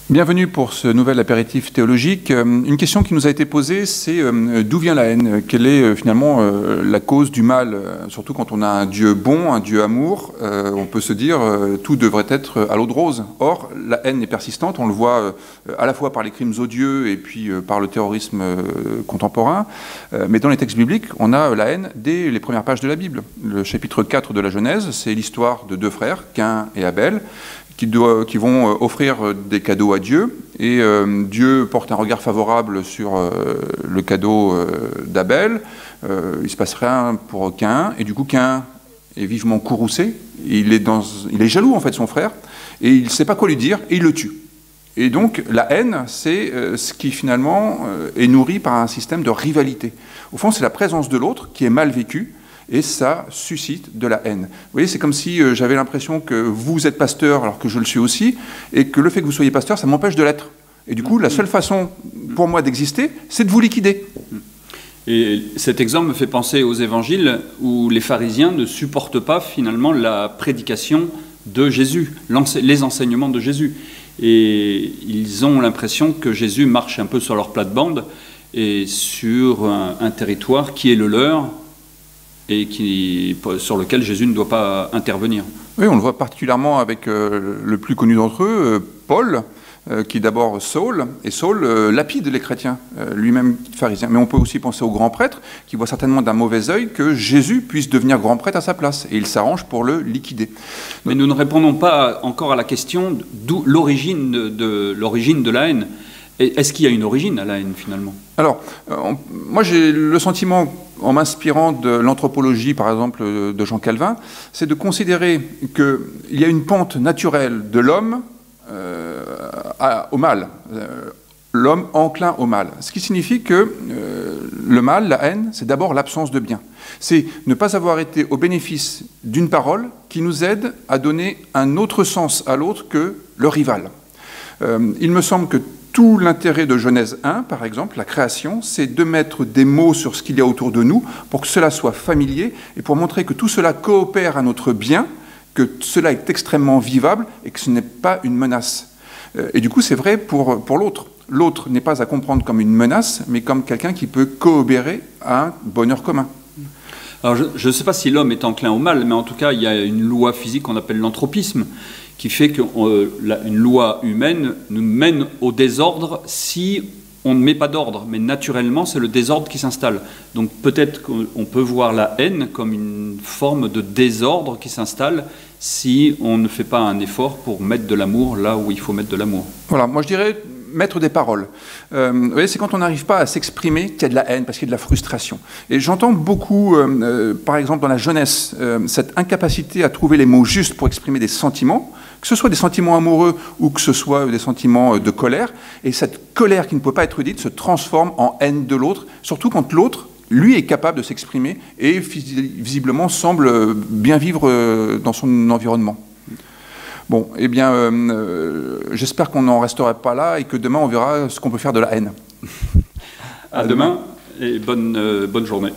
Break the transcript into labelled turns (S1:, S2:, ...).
S1: Bienvenue pour ce nouvel apéritif théologique. Une question qui nous a été posée, c'est d'où vient la haine? Quelle est finalement la cause du mal? Surtout quand on a un Dieu bon, un Dieu amour, on peut se dire tout devrait être à l'eau de rose. Or, la haine est persistante, on le voit à la fois par les crimes odieux et puis par le terrorisme contemporain. Mais dans les textes bibliques, on a la haine dès les premières pages de la Bible. Le chapitre 4 de la Genèse, c'est l'histoire de deux frères, Caïn et Abel, qui vont offrir des cadeaux à Dieu, et Dieu porte un regard favorable sur le cadeau d'Abel. Il ne se passe rien pour Caïn, et du coup Caïn est vivement courroucé, il est jaloux en fait de son frère, et il ne sait pas quoi lui dire, et il le tue. Et donc la haine, c'est ce qui finalement est nourri par un système de rivalité. Au fond, c'est la présence de l'autre qui est mal vécue, et ça suscite de la haine. Vous voyez, c'est comme si j'avais l'impression que vous êtes pasteur alors que je le suis aussi, et que le fait que vous soyez pasteur, ça m'empêche de l'être. Et du coup, la seule façon pour moi d'exister, c'est de vous liquider.
S2: Et cet exemple me fait penser aux évangiles où les pharisiens ne supportent pas finalement la prédication de Jésus, les enseignements de Jésus. Et ils ont l'impression que Jésus marche un peu sur leur plate-bande et sur un territoire qui est le leur, et sur lequel Jésus ne doit pas intervenir.
S1: Oui, on le voit particulièrement avec le plus connu d'entre eux, Paul, qui est d'abord Saul, et Saul lapide les chrétiens, lui-même pharisien. Mais on peut aussi penser au grand prêtre, qui voit certainement d'un mauvais œil que Jésus puisse devenir grand prêtre à sa place, et il s'arrange pour le liquider.
S2: Mais nous ne répondons pas encore à la question d'où l'origine de la haine. Est-ce qu'il y a une origine à la haine, finalement? Alors,
S1: moi j'ai le sentiment, en m'inspirant de l'anthropologie, par exemple, de Jean Calvin, c'est de considérer qu'il y a une pente naturelle de l'homme au mal, l'homme enclin au mal. Ce qui signifie que le mal, la haine, c'est d'abord l'absence de bien. C'est ne pas avoir été au bénéfice d'une parole qui nous aide à donner un autre sens à l'autre que le rival. Il me semble que tout l'intérêt de Genèse 1, par exemple, la création, c'est de mettre des mots sur ce qu'il y a autour de nous pour que cela soit familier et pour montrer que tout cela coopère à notre bien, que cela est extrêmement vivable et que ce n'est pas une menace. Et du coup, c'est vrai pour l'autre. L'autre n'est pas à comprendre comme une menace, mais comme quelqu'un qui peut coopérer à un bonheur commun.
S2: Alors, je ne sais pas si l'homme est enclin au mal, mais en tout cas, il y a une loi physique qu'on appelle l'anthropisme, qui fait qu'une loi humaine nous mène au désordre si on ne met pas d'ordre. Mais naturellement, c'est le désordre qui s'installe. Donc peut-être qu'on peut voir la haine comme une forme de désordre qui s'installe si on ne fait pas un effort pour mettre de l'amour là où il faut mettre de l'amour.
S1: Voilà, moi je dirais mettre des paroles. Vous voyez, c'est quand on n'arrive pas à s'exprimer qu'il y a de la haine, parce qu'il y a de la frustration. Et j'entends beaucoup, par exemple dans la jeunesse, cette incapacité à trouver les mots justes pour exprimer des sentiments, que ce soit des sentiments amoureux ou que ce soit des sentiments de colère. Et cette colère qui ne peut pas être dite se transforme en haine de l'autre, surtout quand l'autre, lui, est capable de s'exprimer et visiblement semble bien vivre dans son environnement. Bon, eh bien, j'espère qu'on n'en restera pas là et que demain, on verra ce qu'on peut faire de la haine.
S2: À demain et bonne journée.